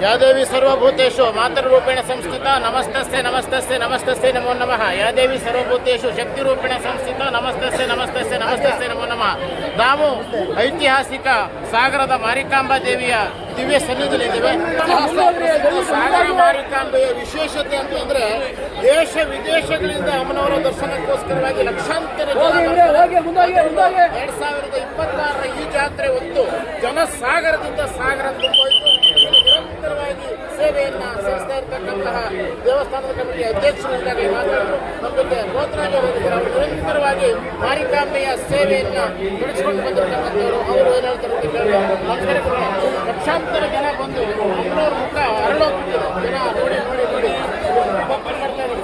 या देवी सर्वभूतेषु मातृरूपेण संस्थिता नमस्तस्यै नमस्तस्यै नमस्तस्यै नमो नमः। या देवी सर्वभूतेषु शक्तिरूपेण संस्थिता नमस्तस्यै नमस्तस्यै नमस्तस्यै नमो नमः। ನಾವು ಐತಿಹಾಸಿಕ ಸಾಗರದ ಮಾರಿಕಾಂಬಾ ದೇವಿಯ ದಿವ್ಯ ಸನ್ನಿಧಿಯಲ್ಲಿದ್ದೇವೆ. ಸಾಗರ ಮಾರಿಕಾಂಬೆಯ ವಿಶೇಷತೆ ಅಂತಂದ್ರೆ ದೇಶ ವಿದೇಶಗಳಿಂದ ಅಮ್ಮನವರ ದರ್ಶನಕ್ಕೋಸ್ಕರವಾಗಿ ಲಕ್ಷಾಂತರ ಜನ 2026ರ ಈ ಜಾತ್ರೆ ಹೊತ್ತು ಜನಸಾಗರದಿಂದ ಸಾಗರ ತುಂಬೋಯ್ತು. ನಿರಂತರವಾಗಿ ಸೇವೆಯನ್ನ ಸಲ್ಲಿಸ್ತಾ ಇರತಕ್ಕಂತಹ ದೇವಸ್ಥಾನದ ಕಮಿಟಿ ಅಧ್ಯಕ್ಷರಿಂದಾಗಿ ಮಾತಾಡಲು ನಮ್ಮ ಜೊತೆ ಗೋತ್ರಾಜ ನಿರಂತರವಾಗಿ ಮಾರಿಕಾಂಬೆಯ ಸೇವೆಯನ್ನ ನಡೆಸಿಕೊಂಡು ಬಂದಿರತಕ್ಕಂಥವರು. ಅವರು ಏನು ಹೇಳ್ತಾರೆ ಲಕ್ಷಾಂತರ ಜನ ಬಂದು ಅಮ್ಮನವ್ರ ಮುಖ ಅರಳೋಗ್ತಿದೆ. ಜನ ನೋಡಿ ನೋಡಿ ನೋಡಿ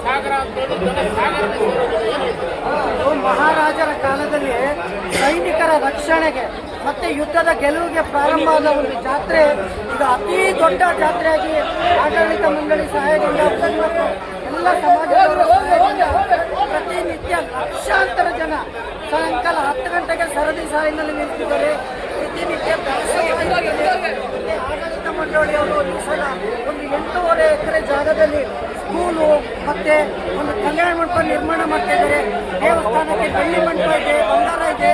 ಸಾಗರ ಅಂತ ಹೇಳಿ ಜನ ಸಾಗರ ಮಹಾರಾಜರ ಕಾಲದಲ್ಲಿ ಸೈನಿಕರ ರಕ್ಷಣೆಗೆ ಮತ್ತೆ ಯುದ್ಧದ ಗೆಲುವಿಗೆ ಪ್ರಾರಂಭವಾದ ಒಂದು ಜಾತ್ರೆ. ಇದು ಅತಿ ದೊಡ್ಡ ಜಾತ್ರೆಯಾಗಿ ಆಡಳಿತ ಮಂಡಳಿ ಸಹಾಯದಿಂದ ಎಲ್ಲ ಸಮಾಜದವರ ಸಹಾಯದಿಂದ ಪ್ರತಿನಿತ್ಯ ಲಕ್ಷಾಂತರ ಜನ ಸಾಯಂಕಾಲ 10 ಗಂಟೆಗೆ ಸರದಿ ಸಾಲಿನಲ್ಲಿ ನಿಂತಿದ್ದಾರೆ. ಪ್ರತಿನಿತ್ಯ ಆಡಳಿತ ಮಂಡಳಿಯವರು ಈ ಸಲ ಒಂದು 8.5 ಎಕರೆ ಜಾಗದಲ್ಲಿ ಸ್ಕೂಲು ಮತ್ತೆ ಒಂದು ಕಲ್ಯಾಣ ಮಂಟಪ ನಿರ್ಮಾಣ ಮಾಡ್ತಾ ಇದ್ದಾರೆ. ದೇವಸ್ಥಾನಕ್ಕೆ ಬೆಳ್ಳಿ ಮಂಟಪ ಇದೆ, ಬಂಗಾರ ಇದೆ,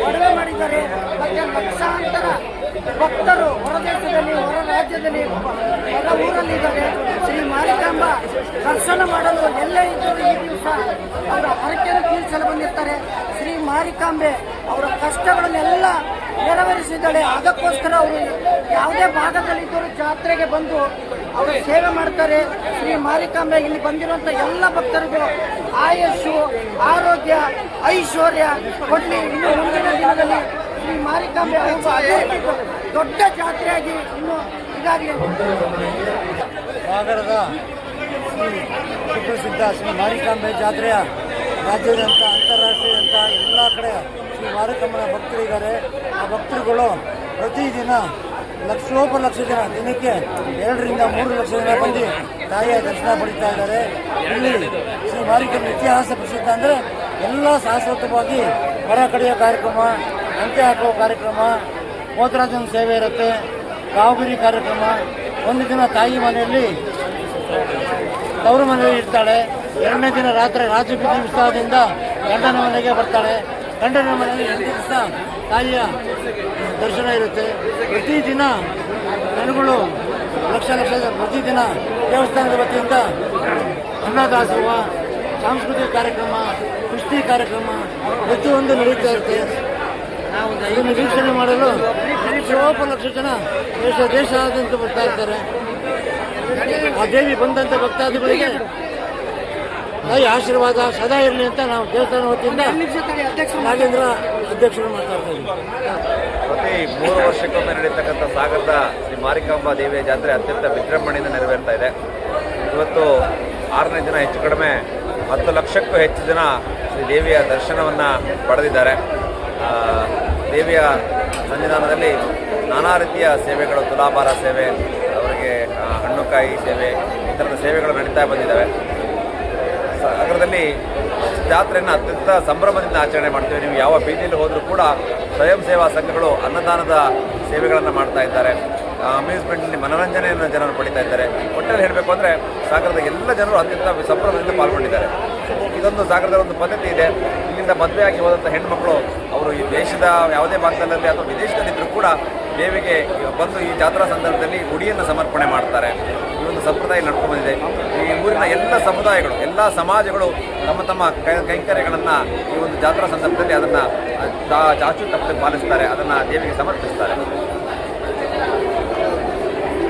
ಒಡವೆ ಮಾಡಿದ್ದಾರೆ. ಮತ್ತೆ ಲಕ್ಷಾಂತರ ಭಕ್ತರು ಹೊರದೇಶದಲ್ಲಿ ಹೊರ ರಾಜ್ಯದಲ್ಲಿ ಹೊರ ಊರಲ್ಲಿದ್ದಾರೆ. ಶ್ರೀ ಮಾರಿಕಾಂಬ ದರ್ಶನ ಮಾಡಲು ಎಲ್ಲೇ ಇದ್ದರೂ ಈ ದಿವಸ ಅವರ ಹರಕೆಯನ್ನು ತೀರಿಸಲು ಬಂದಿರ್ತಾರೆ. ಶ್ರೀ ಮಾರಿಕಾಂಬೆ ಅವರ ಕಷ್ಟಗಳನ್ನೆಲ್ಲ ನೆರವೇರಿಸಿದ್ದಾಳೆ. ಅದಕ್ಕೋಸ್ಕರ ಅವರು ಯಾವುದೇ ಭಾಗದಲ್ಲಿದ್ದರೂ ಜಾತ್ರೆಗೆ ಬಂದು ಅವರು ಸೇವೆ ಮಾಡ್ತಾರೆ. ಶ್ರೀ ಮಾರಿಕಾಂಬೆ ಇಲ್ಲಿ ಬಂದಿರುವಂಥ ಎಲ್ಲ ಭಕ್ತರಿಗೂ ಆಯುಷು, ಆರೋಗ್ಯ, ಐಶ್ವರ್ಯ ಕೊಡಲಿ. ಇನ್ನು ಮುಂದಿನ ದಿನದಲ್ಲಿ ಶ್ರೀ ಮಾರಿಕಾಂಬೆ ದೊಡ್ಡ ಜಾತ್ರೆಯಾಗಿ ಇನ್ನು ಇದಾಗಲಿ. ಸಾಗರದ ಶ್ರೀ ಸುಪ್ರಸಿದ್ಧ ಶ್ರೀ ಮಾರಿಕಾಂಬೆ ಜಾತ್ರೆಯ ರಾಜ್ಯದಂತ ಅಂತಾರಾಷ್ಟ್ರೀಯಂತ ಎಲ್ಲ ಕಡೆ ಶ್ರೀ ಮಾರಿಕಾಂಬನ ಭಕ್ತರಿದ್ದಾರೆ. ಆ ಭಕ್ತರುಗಳು ಪ್ರತಿದಿನ ಲಕ್ಷೋಪಲಕ್ಷ ಜನ, ದಿನಕ್ಕೆ 2 ರಿಂದ 3 ಲಕ್ಷ ಜನ ಬಂದು ತಾಯಿಯ ದರ್ಶನ ಪಡಿತಾ ಇದ್ದಾರೆ. ಇಲ್ಲಿ ಶ್ರೀ ಮಾರಿಕಾಂಬೆ ಇತಿಹಾಸ ಪ್ರಸಿದ್ಧ ಅಂದರೆ ಎಲ್ಲ ಶಾಶ್ವತವಾಗಿ ಹೊರ ಕಡೆಯ ಕಾರ್ಯಕ್ರಮ, ಅಂತ್ಯ ಹಾಕುವ ಕಾರ್ಯಕ್ರಮ, ಗೋತ್ರಾಜನ ಸೇವೆ ಇರುತ್ತೆ, ಕಾವುಗಿರಿ ಕಾರ್ಯಕ್ರಮ. ಒಂದು ದಿನ ತಾಯಿ ಮನೆಯಲ್ಲಿ ತವರು ಮನೆಯಲ್ಲಿ ಇರ್ತಾಳೆ. 2ನೇ ದಿನ ರಾತ್ರಿ ರಾಜಬೀದಿ ಉತ್ಸವದಿಂದ ಗಂಡನ ಮನೆಗೆ ಬರ್ತಾಳೆ. ಗಂಡನ ಮನೆಯಲ್ಲಿ 8 ದಿವಸ ತಾಯಿಯ ದರ್ಶನ ಇರುತ್ತೆ. ಪ್ರತಿದಿನ ಜನಗಳು ಲಕ್ಷ ಪ್ರತಿದಿನ ದೇವಸ್ಥಾನದ ವತಿಯಿಂದ ಅನ್ನದಾಸೋಹ, ಸಾಂಸ್ಕೃತಿಕ ಕಾರ್ಯಕ್ರಮ, ಕುಸ್ತಿ ಕಾರ್ಯಕ್ರಮ ಪ್ರತಿಯೊಂದು ನಡೀತಾ ಇರುತ್ತೆ. ಇದನ್ನು ವೀಕ್ಷಣೆ ಮಾಡಲು ಲಕ್ಷೋಪಲಕ್ಷ ಜನ ದೇಶಾದ್ಯಂತ ಬರ್ತಾ ಇರ್ತಾರೆ. ಆ ದೇವಿ ಬಂದಂಥ ಭಕ್ತಾದಿಗಳಿಗೆ ತಾಯಿ ಆಶೀರ್ವಾದ ಸದಾ ಇರಲಿ ಅಂತ ನಾವು ದೇವಸ್ಥಾನ ವತಿಯಿಂದ ನಾಗೇಂದ್ರ ಅಧ್ಯಕ್ಷರು ಮಾತಾಡ್ತಾ ಇದ್ದೀವಿ. ಪ್ರತಿ 3 ವರ್ಷಕ್ಕೊಮ್ಮೆ ನಡೆಯತಕ್ಕಂಥ ಸಾಗರದ ಶ್ರೀ ಮಾರಿಕಾಂಬಾ ದೇವಿಯ ಜಾತ್ರೆ ಅತ್ಯಂತ ವಿಜೃಂಭಣೆಯಿಂದ ನೆರವೇರ್ತಾ ಇದೆ. ಇವತ್ತು 6ನೇ ದಿನ ಹೆಚ್ಚು ಕಡಿಮೆ 10 ಲಕ್ಷಕ್ಕೂ ಹೆಚ್ಚು ಜನ ಶ್ರೀ ದೇವಿಯ ದರ್ಶನವನ್ನು ಪಡೆದಿದ್ದಾರೆ. ದೇವಿಯ ಸನ್ನಿಧಾನದಲ್ಲಿ ನಾನಾ ರೀತಿಯ ಸೇವೆಗಳು, ತುಲಾಭಾರ ಸೇವೆ, ಅವರಿಗೆ ಹಣ್ಣುಕಾಯಿ ಸೇವೆ, ಈ ಥರದ ಸೇವೆಗಳು ನಡೀತಾ ಬಂದಿದ್ದಾವೆ. ಸಾಗರದಲ್ಲಿ ಜಾತ್ರೆಯನ್ನು ಅತ್ಯಂತ ಸಂಭ್ರಮದಿಂದ ಆಚರಣೆ ಮಾಡ್ತೇವೆ. ನೀವು ಯಾವ ಬೀದಿಯಲ್ಲಿ ಹೋದರೂ ಕೂಡ ಸ್ವಯಂ ಸೇವಾ ಸಂಘಗಳು ಅನ್ನದಾನದ ಸೇವೆಗಳನ್ನು ಮಾಡ್ತಾ ಇದ್ದಾರೆ. ಅಮ್ಯೂಸ್ಮೆಂಟ್ನಲ್ಲಿ ಮನೋರಂಜನೆಯನ್ನು ಜನರು ಪಡಿತಾ ಇದ್ದಾರೆ. ಒಟ್ಟಲ್ಲಿ ಹೇಳಬೇಕು ಅಂದರೆ ಸಾಗರದ ಎಲ್ಲ ಜನರು ಅತ್ಯಂತ ಸಂಭ್ರಮದಿಂದ ಪಾಲ್ಗೊಂಡಿದ್ದಾರೆ. ಇದೊಂದು ಸಾಗರದ ಒಂದು ಪದ್ಧತಿ ಇದೆ. ಇಲ್ಲಿಂದ ಮದುವೆಯಾಗಿ ಹೋದಂಥ ಹೆಣ್ಮಕ್ಳು ಅವರು ಈ ದೇಶದ ಯಾವುದೇ ಭಾಗದಲ್ಲಿ ಅಥವಾ ವಿದೇಶದಲ್ಲಿದ್ದರೂ ಕೂಡ ದೇವಿಗೆ ಬಂದು ಈ ಜಾತ್ರಾ ಸಂದರ್ಭದಲ್ಲಿ ಉಡಿಯನ್ನು ಸಮರ್ಪಣೆ ಮಾಡ್ತಾರೆ. ಈ ಒಂದು ಸಂಪ್ರದಾಯ ನಡ್ಕೊಂಡು ಬಂದಿದೆ. ಈ ಊರಿನ ಎಲ್ಲ ಸಮುದಾಯಗಳು, ಎಲ್ಲ ಸಮಾಜಗಳು ತಮ್ಮ ತಮ್ಮ ಕೈಂಕರ್ಯಗಳನ್ನು ಈ ಒಂದು ಜಾತ್ರಾ ಸಂದರ್ಭದಲ್ಲಿ ಅದನ್ನು ಚಾಚು ತಪ್ಪದೆ ಪಾಲಿಸ್ತಾರೆ, ಅದನ್ನು ದೇವಿಗೆ ಸಮರ್ಪಿಸ್ತಾರೆ.